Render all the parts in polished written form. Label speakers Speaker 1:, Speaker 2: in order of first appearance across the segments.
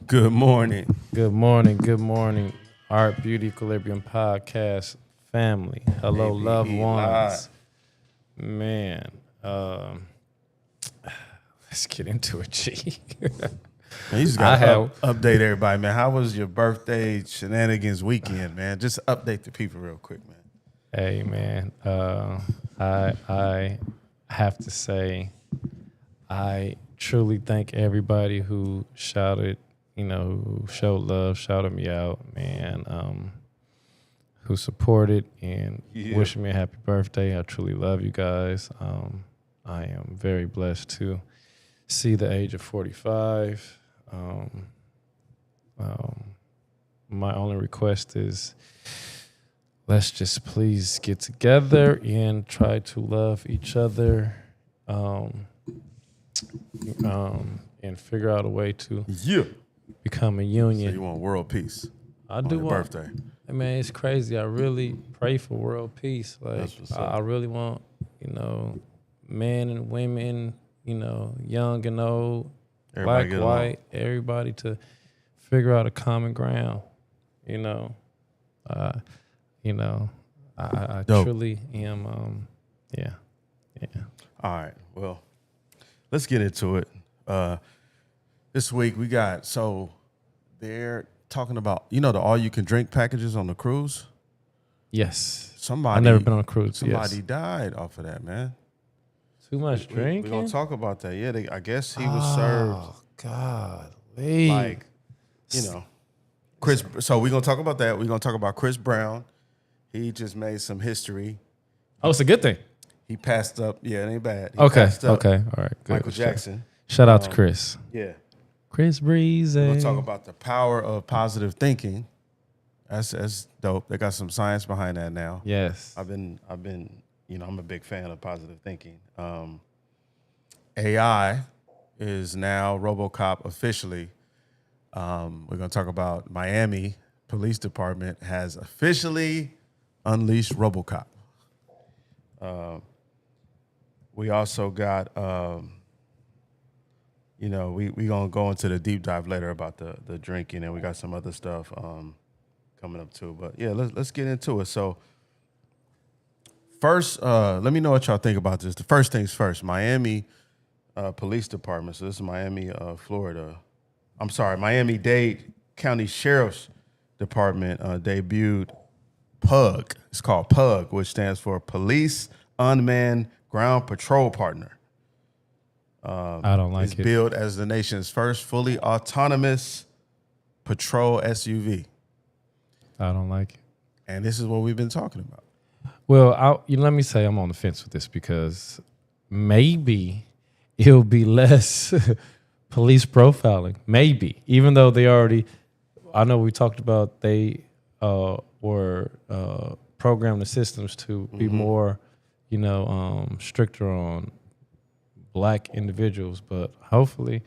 Speaker 1: Good morning.
Speaker 2: Good morning. Good morning. Art, Beauty, Equilibrium Podcast family. Hello,
Speaker 1: ABE
Speaker 2: loved ones.
Speaker 1: live.
Speaker 2: Man, let's get into it, G.
Speaker 1: Man, you just got to update everybody, man. How was your birthday shenanigans weekend, man? Just update the people real quick, man.
Speaker 2: Hey, man. I have to say, I truly thank everybody who shouted, who showed love, shouted me out, man, who supported and wished me a happy birthday. I truly love you guys. I am very blessed to see the age of 45. My only request is let's just please get together and try to love each other, and figure out a way to become a union.
Speaker 1: So you want world peace?
Speaker 2: I do want
Speaker 1: birthday.
Speaker 2: I mean, it's crazy. I really pray for world peace. Like I really want, men and women, young and old,
Speaker 1: Everybody
Speaker 2: black, white, everybody to figure out a common ground. I truly am. Yeah.
Speaker 1: All right. Well, let's get into it. This week we got, so they're talking about, the all-you-can-drink packages on the cruise.
Speaker 2: Yes.
Speaker 1: I've
Speaker 2: never been on a cruise.
Speaker 1: Somebody died off of that, man.
Speaker 2: Too much drinking?
Speaker 1: We're going to talk about that. Yeah, I guess he was served.
Speaker 2: Oh, God.
Speaker 1: Like, Chris. So we're going to talk about that. We're going to talk about Chris Brown. He just made some history.
Speaker 2: Oh, it's a good thing.
Speaker 1: He passed up. Yeah, it ain't bad.
Speaker 2: Okay. All right. Good.
Speaker 1: Michael Jackson.
Speaker 2: Shout out to Chris.
Speaker 1: Yeah.
Speaker 2: Chris Breeze.
Speaker 1: We're going to talk about the power of positive thinking. That's dope. They got some science behind that now.
Speaker 2: Yes.
Speaker 1: I've been, I'm a big fan of positive thinking. AI is now RoboCop officially. We're going to talk about Miami Police Department has officially unleashed RoboCop. We also got, we gonna go into the deep dive later about the drinking, and we got some other stuff coming up too. But yeah, let's get into it. So first, let me know what y'all think about this. The first things first, Miami Police Department. So this is Miami, Florida. I'm sorry, Miami-Dade County Sheriff's Department debuted PUG. It's called PUG, which stands for Police Unmanned Ground Patrol Partner.
Speaker 2: I don't like
Speaker 1: it's
Speaker 2: it. It's
Speaker 1: billed as the nation's first fully autonomous patrol SUV.
Speaker 2: I don't like it.
Speaker 1: And this is what we've been talking about.
Speaker 2: Well, let me say I'm on the fence with this because maybe it'll be less police profiling. Maybe. Even though they already, I know we talked about they were programming the systems to be more, stricter on black individuals, but hopefully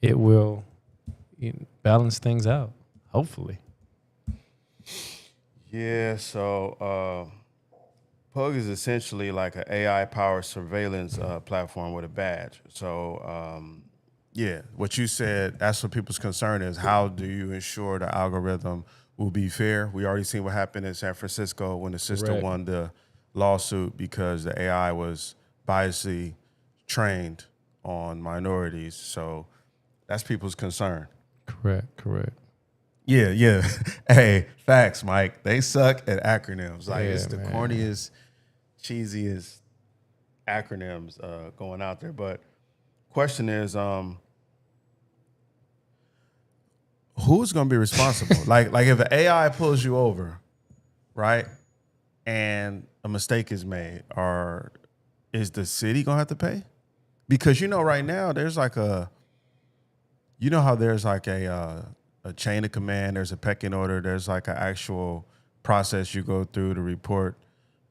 Speaker 2: it will balance things out. Hopefully.
Speaker 1: Yeah, so PUG is essentially like an AI-powered surveillance platform with a badge. So, what you said, that's what people's concern is. How do you ensure the algorithm will be fair? We already seen what happened in San Francisco when the sister won the lawsuit because the AI was biasly trained on minorities. So that's people's concern.
Speaker 2: Correct.
Speaker 1: Yeah. Hey, facts, Mike. They suck at acronyms. Like it's the corniest, cheesiest acronyms going out there. But question is, who's going to be responsible? like if the AI pulls you over, right, and a mistake is made, or is the city gonna have to pay? Because right now there's like how there's like a chain of command, there's a pecking order, there's like an actual process you go through to report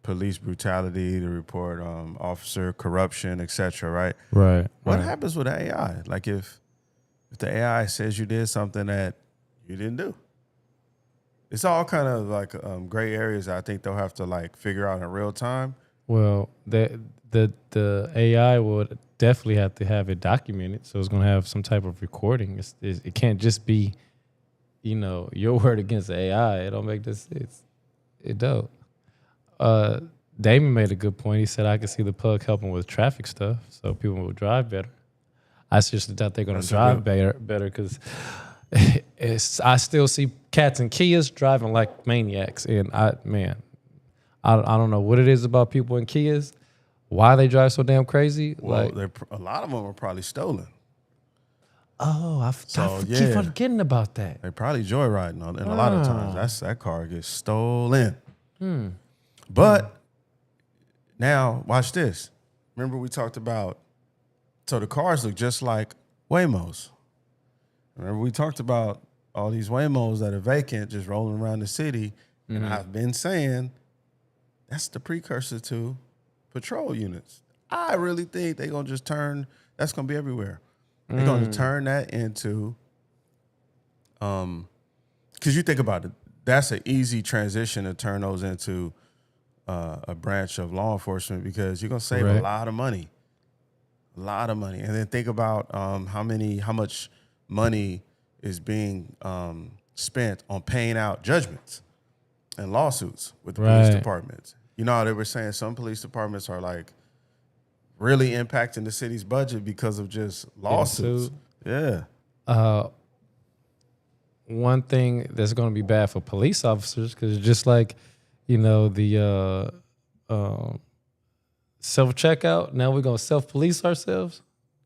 Speaker 1: police brutality, to report officer corruption, etc. Right?
Speaker 2: Right.
Speaker 1: What
Speaker 2: right.
Speaker 1: happens with AI? Like if the AI says you did something that you didn't do, it's all kind of like gray areas. I think they'll have to like figure out in real time.
Speaker 2: Well, the AI would definitely have to have it documented, so it's going to have some type of recording. It can't just be, your word against the AI. It don't make this. It don't. Damon made a good point. He said I could see the plug helping with traffic stuff, so people will drive better. I seriously doubt they're going to drive better because I still see cats and Kias driving like maniacs, and I don't know what it is about people in Kias, why they drive so damn crazy.
Speaker 1: Well, a lot of them are probably stolen.
Speaker 2: Oh, I keep forgetting about that.
Speaker 1: They're probably joyriding, and a lot of times that car gets stolen. But now watch this. Remember we talked about, so the cars look just like Waymos. Remember we talked about all these Waymos that are vacant, just rolling around the city, and I've been saying that's the precursor to patrol units. I really think they're going to just that's going to be everywhere. They're going to turn that into, because you think about it, that's an easy transition to turn those into a branch of law enforcement, because you're going to save a lot of money. A lot of money. And then think about how much money is being spent on paying out judgments and lawsuits with the police departments. You know how they were saying some police departments are like really impacting the city's budget because of just lawsuits. Yeah.
Speaker 2: One thing that's going to be bad for police officers, because just like, the self-checkout, now we're going to self-police ourselves.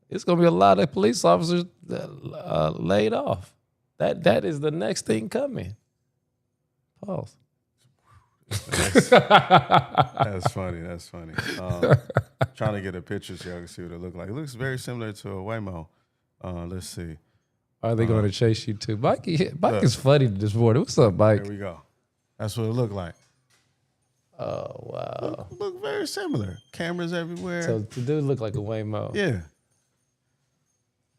Speaker 2: It's going to be a lot of police officers laid off. That is the next thing coming. Pause.
Speaker 1: That's funny. Trying to get a picture so y'all can see what it looks like. It looks very similar to a Waymo. Let's see.
Speaker 2: Are they going to chase you too? Mike is funny this morning. What's up, Mike?
Speaker 1: There we go. That's what it looked like.
Speaker 2: Oh, wow.
Speaker 1: Look very similar. Cameras everywhere.
Speaker 2: So the dude look like a Waymo.
Speaker 1: Yeah.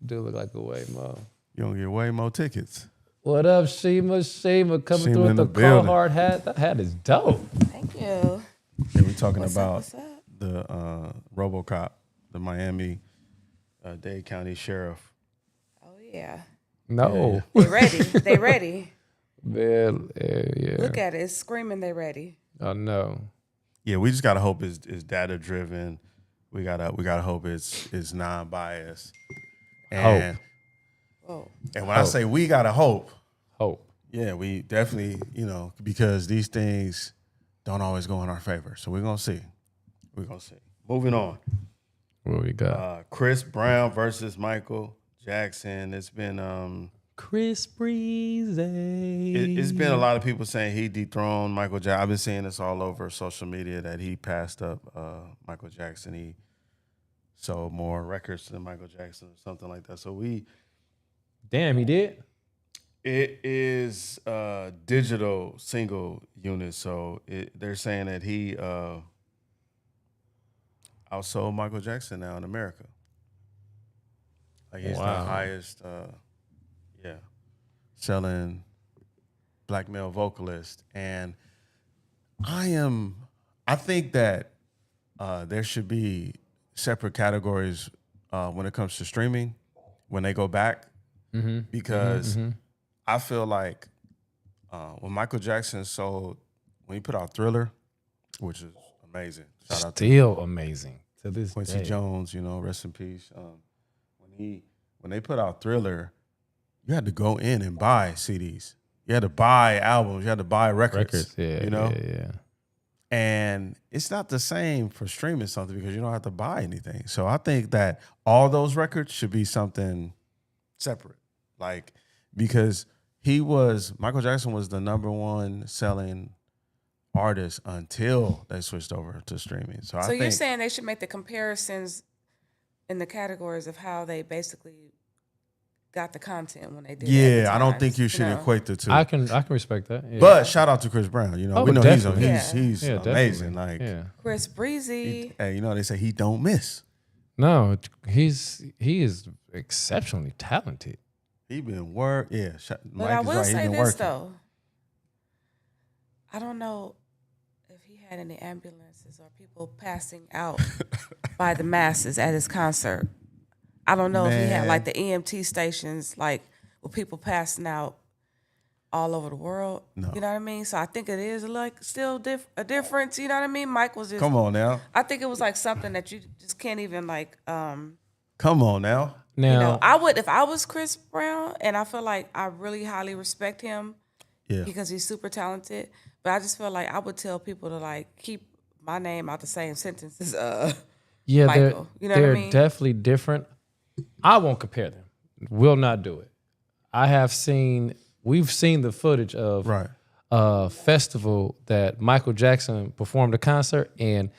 Speaker 2: Dude look like a Waymo.
Speaker 1: You don't get Waymo tickets.
Speaker 2: What up, Shima? Shima coming through with the Carhartt hat. That hat is dope.
Speaker 3: Thank you.
Speaker 1: Yeah, we're talking about
Speaker 3: what's up?
Speaker 1: the RoboCop, the Miami-Dade County Sheriff.
Speaker 3: Oh, yeah.
Speaker 2: No.
Speaker 3: They ready. They ready.
Speaker 2: Man, yeah.
Speaker 3: Look at it. It's screaming they ready.
Speaker 2: Oh, no.
Speaker 1: Yeah, we just gotta hope it's data driven. We gotta hope it's non-biased. And
Speaker 3: Oh.
Speaker 1: and when I say we gotta hope,
Speaker 2: Yeah,
Speaker 1: we definitely, because these things don't always go in our favor. So we're gonna see. Moving on.
Speaker 2: What we got?
Speaker 1: Chris Brown versus Michael Jackson. It's been
Speaker 2: Chris Breezy.
Speaker 1: it's been a lot of people saying he dethroned Michael Jackson. I've been seeing this all over social media that he passed up Michael Jackson. He sold more records than Michael Jackson or something like that. So
Speaker 2: Damn, he did?
Speaker 1: it is a digital single unit. So they're saying that he outsold Michael Jackson now in America. Like he's the highest, selling black male vocalist. And I think that there should be separate categories when it comes to streaming when they go back, because I feel like when Michael Jackson when he put out Thriller, which is amazing. Shout out
Speaker 2: Still amazing to this
Speaker 1: Quincy
Speaker 2: day.
Speaker 1: Jones, rest in peace. When they put out Thriller, you had to go in and buy CDs. You had to buy albums. You had to buy records.
Speaker 2: Yeah.
Speaker 1: And it's not the same for streaming something because you don't have to buy anything. So I think that all those records should be something separate. Like, because Michael Jackson was the number one selling artists until they switched over to streaming. So I
Speaker 3: So
Speaker 1: think
Speaker 3: you're saying they should make the comparisons in the categories of how they basically got the content when they did.
Speaker 1: yeah, I don't
Speaker 3: advertise,
Speaker 1: think you should
Speaker 3: know?
Speaker 1: equate the two.
Speaker 2: I can respect that. Yeah.
Speaker 1: But shout out to Chris Brown. You know,
Speaker 2: Oh,
Speaker 1: we know
Speaker 2: definitely.
Speaker 1: he's
Speaker 2: yeah,
Speaker 1: amazing.
Speaker 2: definitely.
Speaker 1: Like,
Speaker 2: yeah.
Speaker 3: Chris Breezy.
Speaker 1: hey, you know they say he don't miss.
Speaker 2: No, he is exceptionally talented.
Speaker 1: He been work. Yeah,
Speaker 3: But I
Speaker 1: Mike is
Speaker 3: will
Speaker 1: right. He
Speaker 3: say
Speaker 1: been
Speaker 3: this
Speaker 1: working.
Speaker 3: though. I don't know if he had any ambulances or people passing out by the masses at his concert. I don't know if he had
Speaker 1: Man.
Speaker 3: like the EMT stations, like with people passing out all over the world.
Speaker 1: No.
Speaker 3: You know what I mean? So I think it is like still a difference. You know what I mean? Mike was just.
Speaker 1: Come on now.
Speaker 3: I think it was like something that you just can't even like.
Speaker 1: Come on now.
Speaker 2: Now,
Speaker 3: You know, I would if I was Chris Brown, and I feel like I really highly respect him
Speaker 1: Yeah.
Speaker 3: because he's super talented. But I just feel like I would tell people to like keep my name out the same sentence as
Speaker 2: yeah,
Speaker 3: Michael. You know what I
Speaker 2: they're
Speaker 3: mean?
Speaker 2: definitely different. I won't compare them. Will not do it. We've seen the footage of
Speaker 1: Right.
Speaker 2: a festival that Michael Jackson performed a concert, and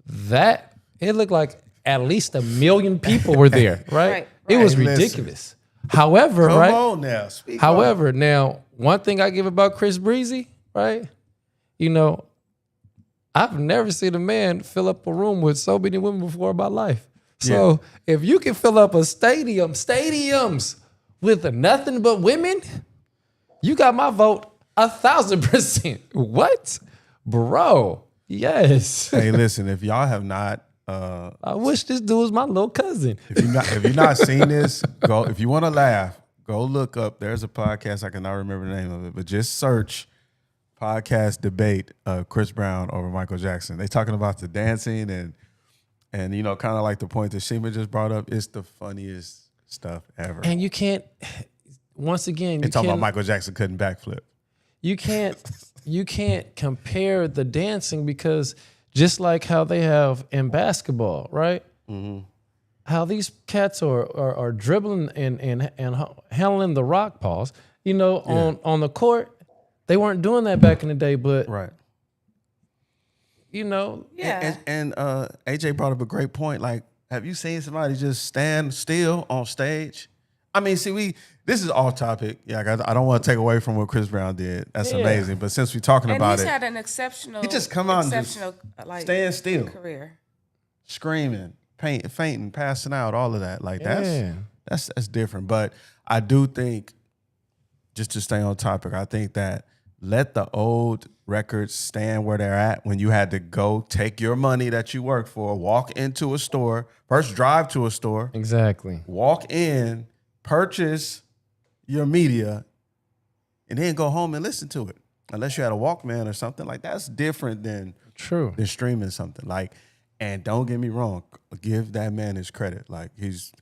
Speaker 2: that it looked like at least 1 million people were there, right?
Speaker 3: Right,
Speaker 2: It
Speaker 3: right.
Speaker 2: was
Speaker 1: Hey, listen.
Speaker 2: ridiculous. However,
Speaker 1: Come
Speaker 2: right?
Speaker 1: on now. Speak
Speaker 2: However, now one thing I give about Chris Breezy, right? You know, I've never seen a man fill up a room with so many women before in my life. So if you can fill up stadiums with nothing but women, you got my vote 1,000%. What, bro? Yes.
Speaker 1: Hey, listen. If y'all have not,
Speaker 2: I wish this dude was my little cousin.
Speaker 1: if you've not seen this, go. If you want to laugh, go look up. There's a podcast. I cannot remember the name of it, but just search podcast debate Chris Brown over Michael Jackson. They talking about the dancing and you know, kind of like the point that Shima just brought up. It's the funniest stuff ever.
Speaker 2: And you can't. Once again,
Speaker 1: They
Speaker 2: you
Speaker 1: talking about
Speaker 2: can't.
Speaker 1: Michael Jackson couldn't backflip.
Speaker 2: You can't compare the dancing because just like how they have in basketball, right?
Speaker 1: Mm-hmm.
Speaker 2: How these cats are dribbling and handling the rock paws, you know, on the court. They weren't doing that back in the day, but
Speaker 1: Right.
Speaker 2: you know,
Speaker 3: Yeah.
Speaker 1: And AJ brought up a great point. Like, have you seen somebody just stand still on stage? I mean, see, this is off topic. Yeah, I don't want to take away from what Chris Brown did. That's
Speaker 2: Yeah.
Speaker 1: amazing. But since we're talking
Speaker 3: And
Speaker 1: about
Speaker 3: he's
Speaker 1: it,
Speaker 3: had an exceptional,
Speaker 1: he just come out and just
Speaker 3: like
Speaker 1: stand still,
Speaker 3: career.
Speaker 1: screaming, fainting, passing out, all of that. Like
Speaker 2: Yeah.
Speaker 1: that's different. But I do think, just to stay on topic, I think that let the old records stand where they're at when you had to go take your money that you worked for, walk into a store, first drive to a store,
Speaker 2: exactly.
Speaker 1: walk in, purchase your media, and then go home and listen to it. Unless you had a Walkman or something, like that's different than
Speaker 2: True.
Speaker 1: streaming something. Like, and don't get me wrong, give that man his credit. Like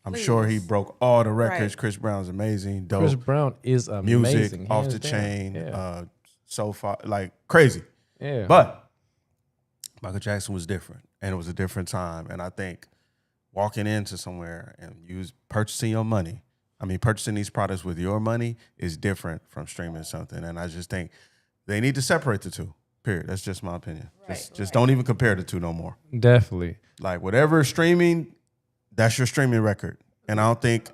Speaker 1: I'm sure he
Speaker 3: Please.
Speaker 1: broke all the records.
Speaker 3: Right.
Speaker 1: Chris Brown's amazing, dope.
Speaker 2: Chris Brown is amazing.
Speaker 1: Music off
Speaker 2: hands
Speaker 1: the
Speaker 2: down.
Speaker 1: chain,
Speaker 2: Yeah.
Speaker 1: so far, like crazy.
Speaker 2: Yeah.
Speaker 1: But Michael Jackson was different, and it was a different time. And I think walking into somewhere and purchasing your money, purchasing these products with your money is different from streaming something. And I just think they need to separate the two. Period. That's just my opinion. Just don't even compare the two no more.
Speaker 2: Definitely.
Speaker 1: Like whatever is streaming, that's your streaming record. And I don't think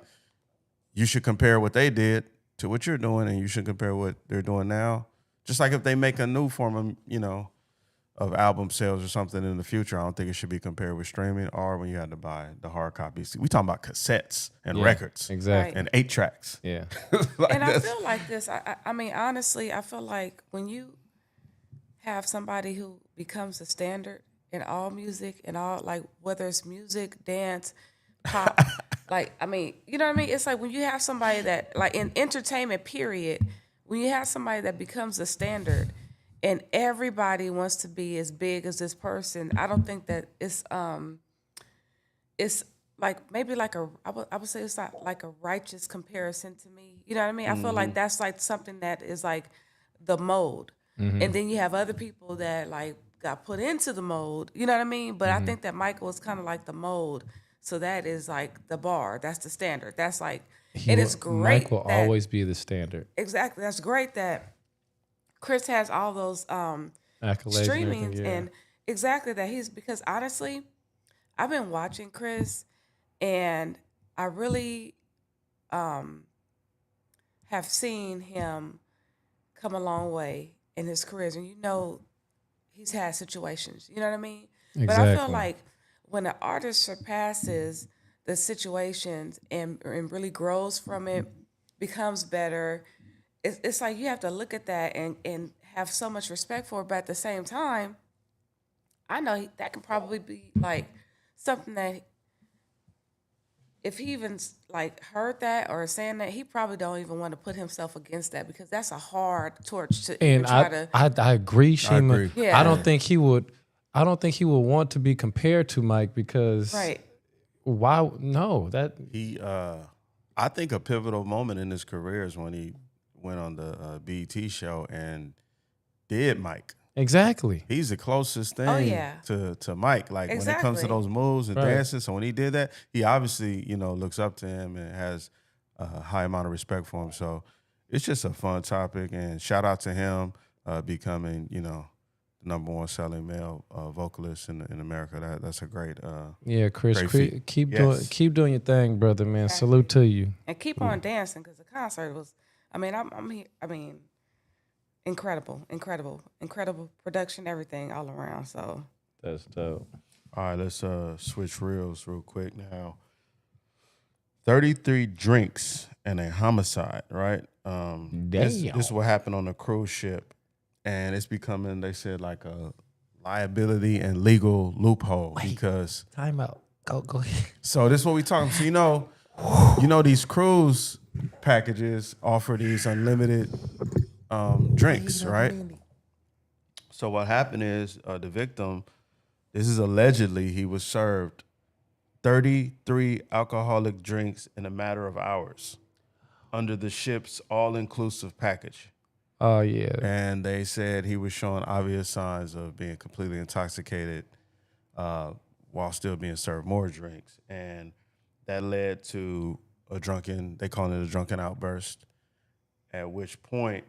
Speaker 1: you should compare what they did to what you're doing, and you should compare what they're doing now. Just like if they make a new form of, of album sales or something in the future, I don't think it should be compared with streaming or when you had to buy the hard copies. We talking about cassettes and
Speaker 2: Yeah,
Speaker 1: records
Speaker 2: Exactly.
Speaker 1: and 8 tracks.
Speaker 2: Yeah.
Speaker 1: Like
Speaker 3: And I
Speaker 1: that's-
Speaker 3: feel like this. I mean, honestly, I feel like when you have somebody who becomes a standard in all music and all, like, whether it's music, dance, pop, you know what I mean? It's like when you have somebody that, like, in entertainment, period, when you have somebody that becomes a standard and everybody wants to be as big as this person, I don't think that it's like maybe like I would say it's not like a righteous comparison to me. You know what I mean? I feel like that's like something that is like the mold. And then you have other people that like got put into the mold. You know what I mean? But I think that Michael is kind of like the mold. So that is like the bar. That's the standard. That's like, and it's great.
Speaker 2: Mike will
Speaker 3: that-
Speaker 2: always be the standard.
Speaker 3: Exactly. That's great that Chris has all those
Speaker 2: Accolades and
Speaker 3: streaming
Speaker 2: everything, yeah.
Speaker 3: and exactly that. He's because honestly, I've been watching Chris, and I really have seen him come a long way in his careers, and he's had situations. You know what I mean? But I feel
Speaker 2: Exactly.
Speaker 3: like when an artist surpasses the situations and really grows from it, becomes better, it's like you have to look at that and have so much respect for it. But at the same time, I know that can probably be like something that if he even like heard that or saying that, he probably don't even want to put himself against that because that's a hard torch to even
Speaker 2: And
Speaker 3: try to.
Speaker 2: I agree, Shima.
Speaker 1: agree.
Speaker 3: Yeah.
Speaker 2: I don't think he would. I don't think he would want to be compared to Mike because
Speaker 3: Right.
Speaker 2: why? No, that
Speaker 1: He, I think a pivotal moment in his career is when he went on the BET show and did Mike.
Speaker 2: exactly.
Speaker 1: He's the closest thing
Speaker 3: yeah.
Speaker 1: to Mike. Like when it comes to
Speaker 3: Exactly.
Speaker 1: those moves and
Speaker 2: Right.
Speaker 1: dances. So when he did that, he obviously, looks up to him and has a high amount of respect for him. So it's just a fun topic. And shout out to him becoming, the number one selling male vocalist in America. That's a great
Speaker 2: Yeah, Chris,
Speaker 1: Great feat.
Speaker 2: keep
Speaker 1: Yes.
Speaker 2: doing your thing, brother, man. Salute to you.
Speaker 3: And keep on dancing because the concert was. I mean, I'm here. I mean, incredible production, everything all around. So
Speaker 2: That's dope.
Speaker 1: All right, let's switch reels real quick now. 33 drinks and a homicide, right? This is what happened on a cruise ship, and it's becoming, they said, like a liability and legal loophole because.
Speaker 2: Time out. Go ahead.
Speaker 1: So this is what we talking. So these cruise packages offer these unlimited drinks, right? So what happened is the victim. This is allegedly he was served 33 alcoholic drinks in a matter of hours under the ship's all-inclusive package.
Speaker 2: Oh yeah.
Speaker 1: And they said he was showing obvious signs of being completely intoxicated while still being served more drinks. And that led to they call it a drunken outburst, at which point,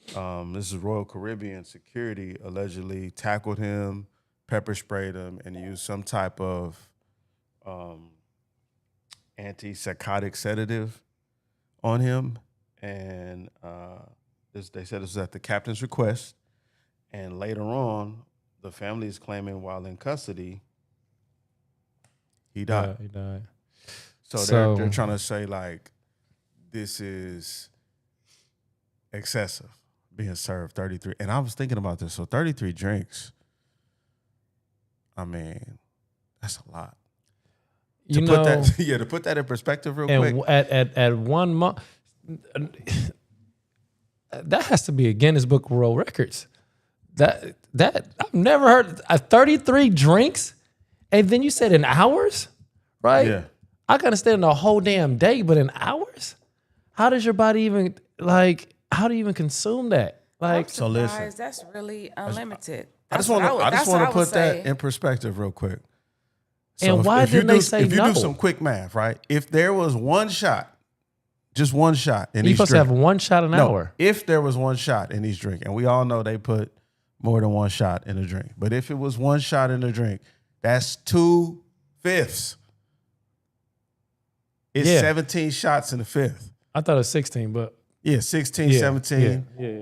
Speaker 1: this is Royal Caribbean security allegedly tackled him, pepper sprayed him, and used some type of antipsychotic sedative on him. And they said this was at the captain's request. And later on, the family is claiming while in custody, he died.
Speaker 2: He died.
Speaker 1: So they're trying to say, like, this is excessive, being served 33. And I was thinking about this. So 33 drinks, I mean, that's a lot. To put that in perspective real quick.
Speaker 2: And at 1 month, that has to be a Guinness Book of World Records. That I've never heard 33 drinks, and then you said in hours, right?
Speaker 1: Yeah.
Speaker 2: I can understand the whole damn day, but in hours, how does your body even how do you even consume that? Like,
Speaker 1: So listen.
Speaker 3: surprised that's really unlimited.
Speaker 1: I just want to put that in perspective real quick. So
Speaker 2: and why didn't they say
Speaker 1: if you
Speaker 2: no?
Speaker 1: do some quick math, right? If there was one shot, just one shot in
Speaker 2: You're
Speaker 1: each
Speaker 2: supposed
Speaker 1: drink.
Speaker 2: to have one shot an hour.
Speaker 1: If there was one shot in each drink, and we all know they put more than one shot in a drink, but if it was one shot in a drink, that's 2/5. It's
Speaker 2: Yeah.
Speaker 1: 17 shots in the fifth.
Speaker 2: I thought it was 16, but
Speaker 1: 16,
Speaker 2: yeah,
Speaker 1: 17.
Speaker 2: Yeah.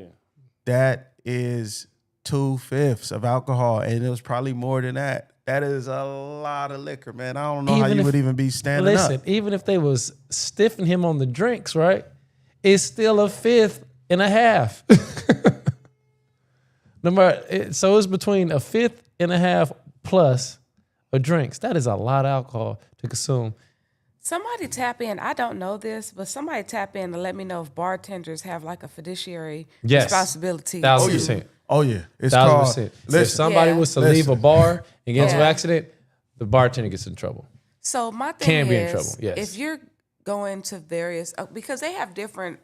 Speaker 1: That is 2/5 of alcohol, and it was probably more than that. That is a lot of liquor, man. I don't know how
Speaker 2: Even
Speaker 1: you
Speaker 2: if-
Speaker 1: would even be standing
Speaker 2: Listen,
Speaker 1: up.
Speaker 2: even if they was stiffing him on the drinks, right? It's still a 1/5. No matter, so it's between a 1/5 plus of drinks. That is a lot of alcohol to consume.
Speaker 3: Somebody tap in. I don't know this, but somebody tap in to let me know if bartenders have like a fiduciary
Speaker 2: Yes.
Speaker 3: responsibility.
Speaker 2: 1,000%.
Speaker 1: Oh, yeah. It's
Speaker 2: 1,000%.
Speaker 1: called,
Speaker 2: So if
Speaker 1: listen,
Speaker 2: somebody
Speaker 3: Yeah.
Speaker 2: was to leave a bar and get into an
Speaker 3: Yeah.
Speaker 2: accident, the bartender gets in trouble.
Speaker 3: So my thing
Speaker 2: Can
Speaker 3: is,
Speaker 2: be in trouble, yes.
Speaker 3: if you're going to various, because they have different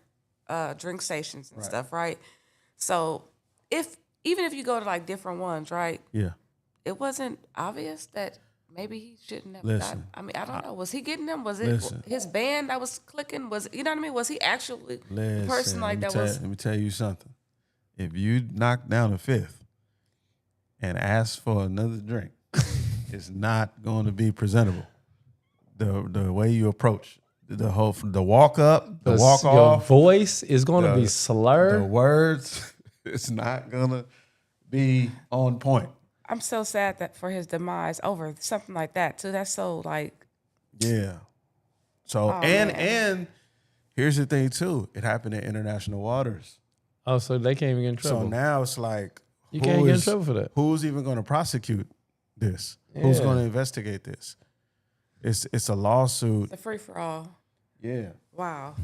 Speaker 3: drink stations and stuff, right? So even if you go to like different ones, right?
Speaker 1: yeah.
Speaker 3: It wasn't obvious that maybe he shouldn't have
Speaker 1: Listen.
Speaker 3: gotten. I mean, I don't know. Was he getting them? Was it
Speaker 1: Listen.
Speaker 3: his band that was clicking? Was you know what I mean? Was he actually the person like that was?
Speaker 1: Let me tell you something. If you knock down a fifth, and ask for another drink, it's not going to be presentable. The way you approach the walk up, the walk
Speaker 2: Your
Speaker 1: off,
Speaker 2: voice is going to be
Speaker 1: the
Speaker 2: slurred.
Speaker 1: words, it's not gonna be on point.
Speaker 3: I'm so sad that for his demise over something like that too. That's so like,
Speaker 1: Yeah. So and here's the thing too. It happened in international waters.
Speaker 2: Oh, so they can't even get in trouble.
Speaker 1: So now it's like
Speaker 2: You can't get in trouble for that.
Speaker 1: Who's even going to prosecute this? Who's
Speaker 2: Yeah.
Speaker 1: going to investigate this? It's a lawsuit.
Speaker 3: the free for all.
Speaker 1: Yeah.
Speaker 3: Wow.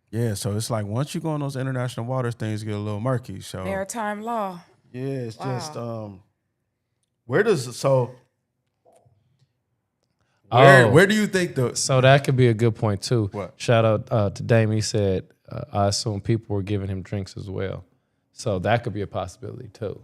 Speaker 1: Yeah. So it's like once you go on those international waters, things get a little murky. So
Speaker 3: Maritime law.
Speaker 1: yeah, it's
Speaker 3: Wow.
Speaker 1: just where do you think
Speaker 2: So that could be a good point too.
Speaker 1: What?
Speaker 2: Shout out to Dame. He said, I assume people were giving him drinks as well. So that could be a possibility too.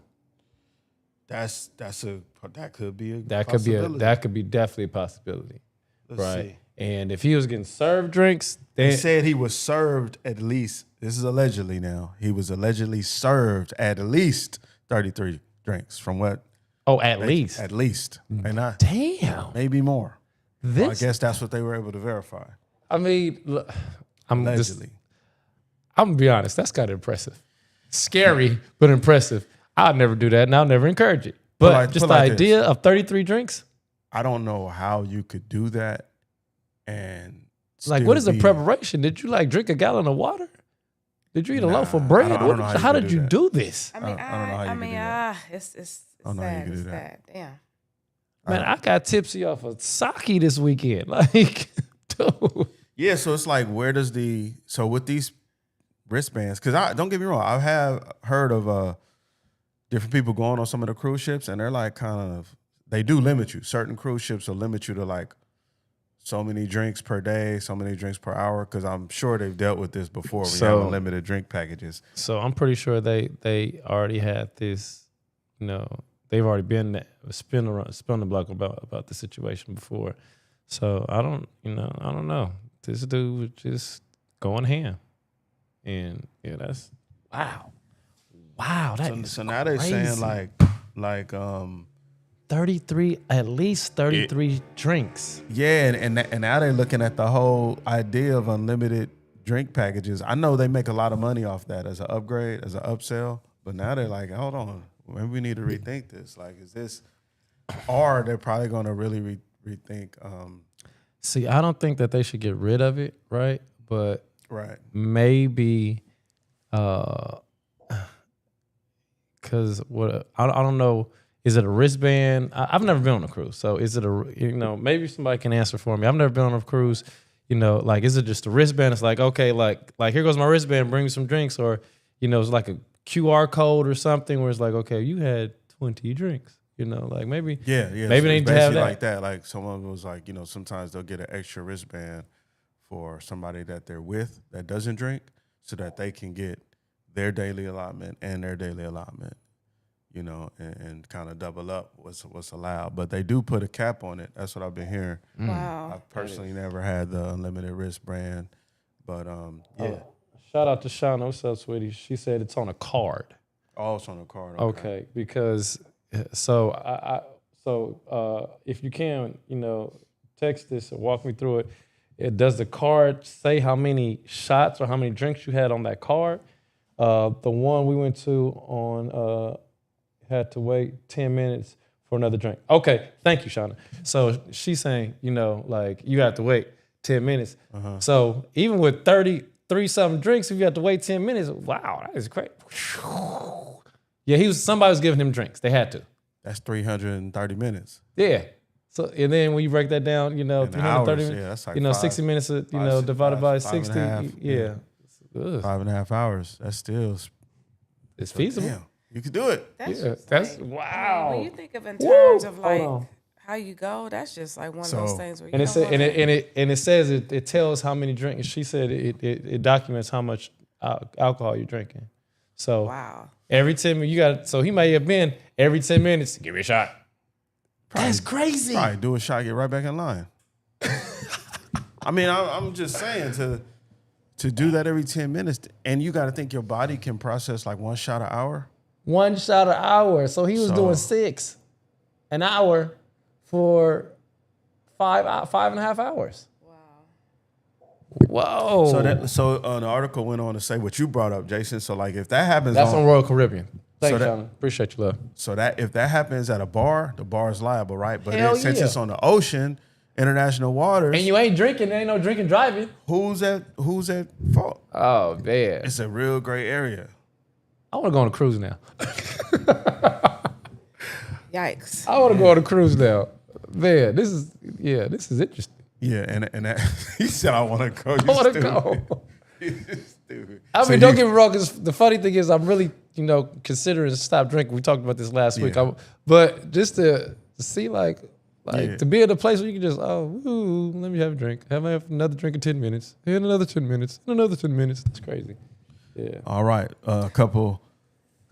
Speaker 1: that could be a
Speaker 2: That
Speaker 1: possibility.
Speaker 2: could be definitely a possibility.
Speaker 1: Let's
Speaker 2: right.
Speaker 1: see.
Speaker 2: And if he was getting served drinks,
Speaker 1: They
Speaker 2: then
Speaker 1: said he was served at least. This is allegedly now. He was allegedly served at least 33 drinks. From what?
Speaker 2: at least.
Speaker 1: At least, and not
Speaker 2: Damn.
Speaker 1: maybe more. Well, I
Speaker 2: This
Speaker 1: guess that's what they were able to verify.
Speaker 2: I mean, look, I'm
Speaker 1: Allegedly.
Speaker 2: gonna be honest, that's kind of impressive. Scary, but impressive. I'll never do that and I'll never encourage it. But just the idea of 33 drinks,
Speaker 1: I don't know how you could do that. And
Speaker 2: like,
Speaker 1: still
Speaker 2: what is the
Speaker 1: be-
Speaker 2: preparation? Did you like drink a gallon of water? Did you eat a loaf of
Speaker 1: Nah,
Speaker 2: bread?
Speaker 1: I don't know
Speaker 2: How did you
Speaker 1: that.
Speaker 2: do this?
Speaker 3: I mean,
Speaker 1: I don't know how you could do that.
Speaker 3: It's
Speaker 1: I don't know how you
Speaker 3: sad.
Speaker 1: could do
Speaker 3: It's
Speaker 1: that.
Speaker 3: sad. Damn.
Speaker 2: Man, I got tipsy off of sake this weekend. Like, dude.
Speaker 1: Yeah, so it's like, where does so with these wristbands, because don't get me wrong, I have heard of different people going on some of the cruise ships, and they're like they do limit you. Certain cruise ships will limit you to like so many drinks per day, so many drinks per hour, because I'm sure they've dealt with this before. We have unlimited drink packages.
Speaker 2: So I'm pretty sure they already had this, they've already been spin the block about the situation before. So I don't know. This dude was just going ham. And yeah, that's wow. That is
Speaker 1: So now they're saying like
Speaker 2: 33, at least 33 drinks.
Speaker 1: yeah, and now they're looking at the whole idea of unlimited drink packages. I know they make a lot of money off that as an upgrade, as an upsell, but now they're like, hold on, maybe we need to rethink this. Like, is this, or they're probably going to really rethink.
Speaker 2: See, I don't think that they should get rid of it, right? But
Speaker 1: Right.
Speaker 2: maybe, because I don't know. Is it a wristband? I've never been on a cruise, so is it maybe somebody can answer for me. I've never been on a cruise. Like, is it just a wristband? It's like, okay, like here goes my wristband. Bring me some drinks, or it's like a QR code or something where it's like, okay, you had 20 drinks. Like maybe
Speaker 1: Yeah.
Speaker 2: maybe
Speaker 1: So
Speaker 2: they
Speaker 1: it's
Speaker 2: need to have
Speaker 1: basically
Speaker 2: that.
Speaker 1: like that. Like someone was like, sometimes they'll get an extra wristband for somebody that they're with that doesn't drink, so that they can get their daily allotment and their daily allotment, and kind of double up what's allowed. But they do put a cap on it. That's what I've been hearing.
Speaker 3: Wow.
Speaker 1: I've personally never had the unlimited wristband, but yeah.
Speaker 2: Shout out to Shauna. What's up, sweetie? She said it's on a card.
Speaker 1: Oh, it's on the card.
Speaker 2: Okay, because if you can, text this or walk me through it. Does the card say how many shots or how many drinks you had on that card? The one we went to on had to wait 10 minutes for another drink. Okay, thank you, Shauna. So she's saying, like you have to wait 10 minutes. So even with 33-something drinks, if you have to wait 10 minutes, wow, that is crazy. Yeah, somebody was giving him drinks. They had to.
Speaker 1: That's 330 minutes.
Speaker 2: Yeah. So and then when you break that down, 330
Speaker 1: hours,
Speaker 2: minutes,
Speaker 1: yeah, that's like
Speaker 2: 60 minutes, divided by 60. Yeah. Ugh.
Speaker 1: 5.5 hours. That's still
Speaker 2: It's feasible.
Speaker 1: damn. You could do it.
Speaker 3: That's
Speaker 2: Yeah,
Speaker 3: just
Speaker 2: that's
Speaker 3: like,
Speaker 2: wow.
Speaker 3: when you think of in terms of like
Speaker 2: Hold on.
Speaker 3: how you go, that's just like one of
Speaker 1: So-
Speaker 3: those things where you
Speaker 2: And it
Speaker 3: don't
Speaker 2: said,
Speaker 3: wanna-
Speaker 2: and it says it tells how many drinks. She said it documents how much alcohol you're drinking. So
Speaker 3: wow.
Speaker 2: every 10 minutes so he may have been every 10 minutes, give me a shot. That's crazy.
Speaker 1: Probably do a shot, get right back in line. I mean, I'm just saying to do that every 10 minutes, and you got to think your body can process like one shot an hour.
Speaker 2: 1 shot an hour. So he was doing 6 an hour for 5.5 hours. Whoa.
Speaker 1: So the article went on to say what you brought up, Jason. So like if that happens
Speaker 2: That's on Royal Caribbean. Thanks,
Speaker 1: that-
Speaker 2: Sean. Appreciate you, love.
Speaker 1: so that if that happens at a bar, the bar is liable, right? But
Speaker 2: Hell
Speaker 1: since
Speaker 2: yeah.
Speaker 1: it's on the ocean, international waters,
Speaker 2: And you ain't drinking. There ain't no drinking driving.
Speaker 1: who's at fault?
Speaker 2: Oh, man.
Speaker 1: It's a real gray area.
Speaker 2: I want to go on a cruise now.
Speaker 3: Yikes.
Speaker 2: I want to go on a cruise now. Man, this is interesting.
Speaker 1: Yeah, and that, he said I want to go.
Speaker 2: I want to go.
Speaker 1: Stupid.
Speaker 2: I
Speaker 1: So
Speaker 2: mean, don't
Speaker 1: you-
Speaker 2: get me wrong, because the funny thing is I'm really, considering stop drinking. We talked about this last week.
Speaker 1: Yeah.
Speaker 2: But just to see, like
Speaker 1: Yeah.
Speaker 2: to be in a place where you can just, let me have a drink. Have another drink in 10 minutes. And another 10 minutes. And another 10 minutes. That's crazy. Yeah.
Speaker 1: All right, a couple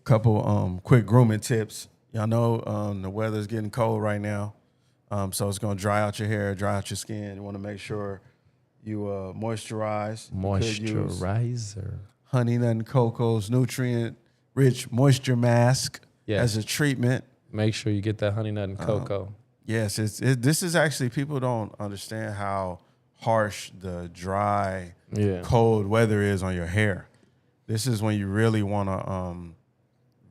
Speaker 1: quick grooming tips. Y'all know the weather's getting cold right now, so it's gonna dry out your hair, dry out your skin. You want to make sure you moisturize. You could use
Speaker 2: Moisturizer.
Speaker 1: Honey Nut and Coco's nutrient-rich moisture mask
Speaker 2: Yes.
Speaker 1: as a treatment.
Speaker 2: Make sure you get that honey nut and cocoa.
Speaker 1: Yes, this is actually, people don't understand how harsh the dry,
Speaker 2: Yeah.
Speaker 1: cold weather is on your hair. This is when you really want to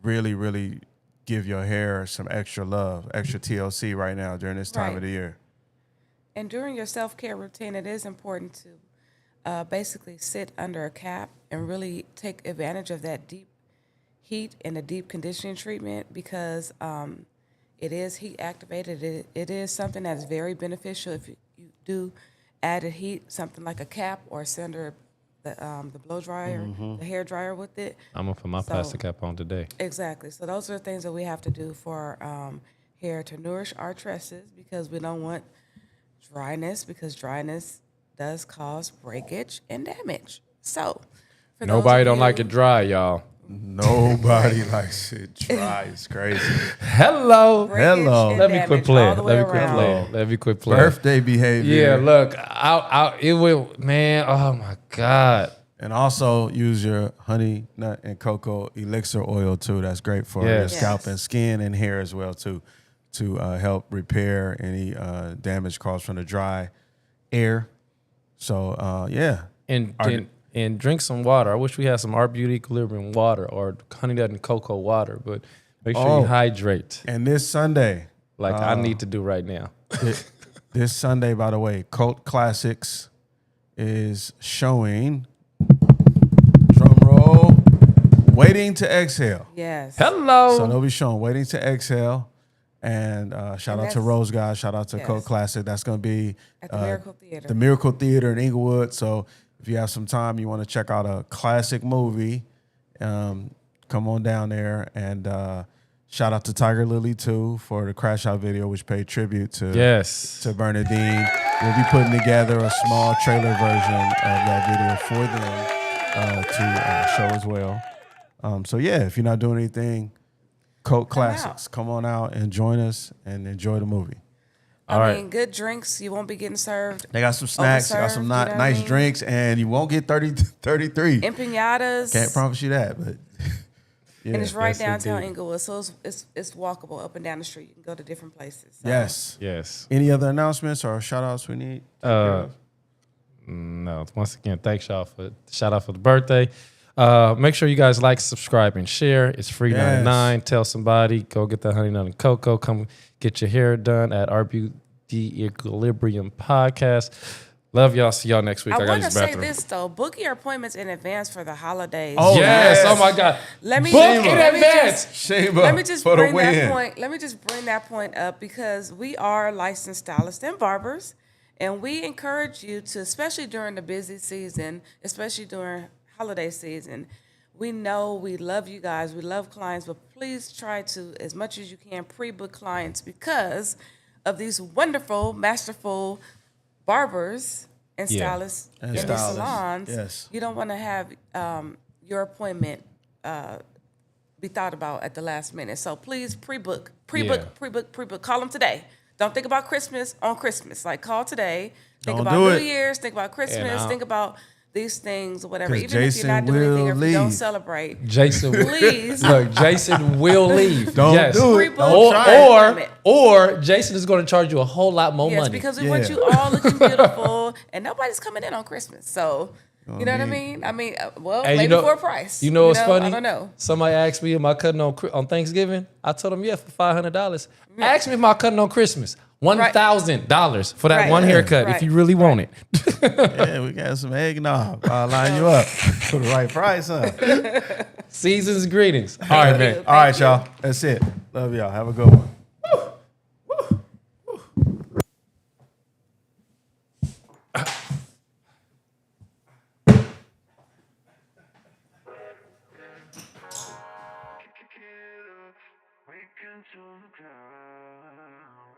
Speaker 1: really give your hair some extra love, extra TLC right now during this time
Speaker 3: Right.
Speaker 1: of the year.
Speaker 3: And during your self-care routine, it is important to basically sit under a cap and really take advantage of that deep heat and the deep conditioning treatment because it is heat activated. It is something that's very beneficial if you do added heat, something like a cap or sit under the blow dryer, the hair dryer with it.
Speaker 2: I'm going to put my plastic cap on today.
Speaker 3: Exactly. So those are the things that we have to do for hair to nourish our tresses because we don't want dryness because dryness does cause breakage and damage. So for those
Speaker 2: Nobody
Speaker 3: of
Speaker 2: don't
Speaker 3: you-
Speaker 2: like it dry, y'all.
Speaker 1: Nobody likes it dry. It's crazy.
Speaker 2: Hello.
Speaker 3: breakage
Speaker 1: Hello.
Speaker 3: and
Speaker 2: Let me
Speaker 3: damage
Speaker 2: quit
Speaker 3: all
Speaker 2: playing.
Speaker 3: the
Speaker 2: Let
Speaker 3: way
Speaker 2: me quit
Speaker 3: around.
Speaker 2: playing. Let me quit playing.
Speaker 1: Birthday behavior.
Speaker 2: Yeah, look, it will, man. Oh my God.
Speaker 1: And also use your honey nut and cocoa elixir oil too. That's great for your
Speaker 2: Yes.
Speaker 1: scalp
Speaker 3: Yes.
Speaker 1: and skin and hair as well too, to help repair any damage caused from the dry air. So yeah,
Speaker 2: And drink some water. I wish we had some Art Beauty Equilibrium water or honey nut and cocoa water, but make sure you hydrate
Speaker 1: and this Sunday,
Speaker 2: like I need to do right now.
Speaker 1: this Sunday, by the way, Cult Classics is showing. Drum roll. Waiting to Exhale.
Speaker 3: Yes.
Speaker 2: Hello.
Speaker 1: So they'll be showing Waiting to Exhale. And shout out to
Speaker 3: that's-
Speaker 1: Rose God. Shout out to
Speaker 3: Yes.
Speaker 1: Cult Classic. That's going to be
Speaker 3: At the Miracle Theater.
Speaker 1: the Miracle Theater in Inglewood. So if you have some time, you want to check out a classic movie, come on down there. And shout out to Tiger Lily, too, for the Crash Out video, which paid tribute to Bernadine. We'll be putting together a small trailer version of that video for them to show as well. So, yeah, if you're not doing anything, Cult Classics, come on out and join us and enjoy the movie.
Speaker 3: I mean, good drinks. You won't be getting served.
Speaker 1: They got some snacks, they got some
Speaker 3: Overserved, you know what I
Speaker 1: nice
Speaker 3: mean?
Speaker 1: drinks, and you won't get 33.
Speaker 3: Empanadas.
Speaker 1: Can't promise you that, but yeah.
Speaker 3: And it's right
Speaker 2: yes,
Speaker 3: downtown
Speaker 2: indeed.
Speaker 3: Inglewood, so it's walkable up and down the street. You can go to different places. So.
Speaker 1: Yes. Any other announcements or shout outs we need?
Speaker 2: No. Once again, thanks y'all for shout out for the birthday. Make sure you guys like, subscribe, and share. It's free
Speaker 1: Yes.
Speaker 2: 99. Tell somebody. Go get that honey nut and cocoa. Come get your hair done at RBD Equilibrium Podcast. Love y'all. See y'all next week.
Speaker 3: I
Speaker 2: got
Speaker 3: want to
Speaker 2: use
Speaker 3: say
Speaker 2: bathroom.
Speaker 3: this though: book your appointments in advance for the holidays.
Speaker 1: Oh,
Speaker 2: Yes.
Speaker 1: yes.
Speaker 2: Oh my God.
Speaker 3: Let me
Speaker 2: book
Speaker 3: let
Speaker 2: in
Speaker 3: me
Speaker 2: advance.
Speaker 3: just-
Speaker 1: Shame
Speaker 3: Let me just
Speaker 1: for the
Speaker 3: bring that
Speaker 1: win.
Speaker 3: point. Let me just bring that point up because we are licensed stylists and barbers, and we encourage you to, especially during the busy season, especially during holiday season. We know we love you guys, we love clients, but please try to, as much as you can, pre-book clients because of these wonderful, masterful barbers and
Speaker 2: Yeah.
Speaker 3: stylists
Speaker 1: And
Speaker 3: in the
Speaker 1: stylists,
Speaker 3: salons.
Speaker 1: yes.
Speaker 3: You don't want to have your appointment be thought about at the last minute. So please pre-book. Call them today. Don't think about Christmas on Christmas. Like call today. Think
Speaker 1: Don't
Speaker 3: about
Speaker 1: do
Speaker 3: New
Speaker 1: it.
Speaker 3: Year's. Think about Christmas.
Speaker 2: And
Speaker 3: Think about these things, or whatever.
Speaker 1: 'Cause
Speaker 3: Even if you're not
Speaker 1: Jason
Speaker 3: doing anything, or
Speaker 1: will
Speaker 3: if you don't
Speaker 1: leave.
Speaker 3: celebrate,
Speaker 2: Jason,
Speaker 3: please.
Speaker 2: look, Jason will leave.
Speaker 1: Don't
Speaker 2: yes.
Speaker 1: do it.
Speaker 3: Reboot
Speaker 1: Don't try it.
Speaker 2: Or Jason is going to charge you a whole lot more
Speaker 3: Yes,
Speaker 2: money.
Speaker 3: because we want
Speaker 1: Yeah.
Speaker 3: you all looking beautiful, and nobody's coming in on Christmas. So, you know what I
Speaker 1: be-
Speaker 3: mean? I mean, well,
Speaker 2: Hey,
Speaker 3: maybe for a price.
Speaker 2: You know what's funny?
Speaker 3: I don't know.
Speaker 2: Somebody asked me, am I cutting on Thanksgiving? I told them, yeah, for $500. Ask me if I'm cutting on Christmas. $1,000 for that
Speaker 3: Right.
Speaker 2: one haircut
Speaker 3: Right.
Speaker 2: if you really want it.
Speaker 1: Yeah, we got some eggnog. I'll line you up for the right price, huh?
Speaker 2: Season's greetings. All right, man.
Speaker 1: All right, y'all. That's it. Love y'all. Have a good one.
Speaker 4: We can turn the ground.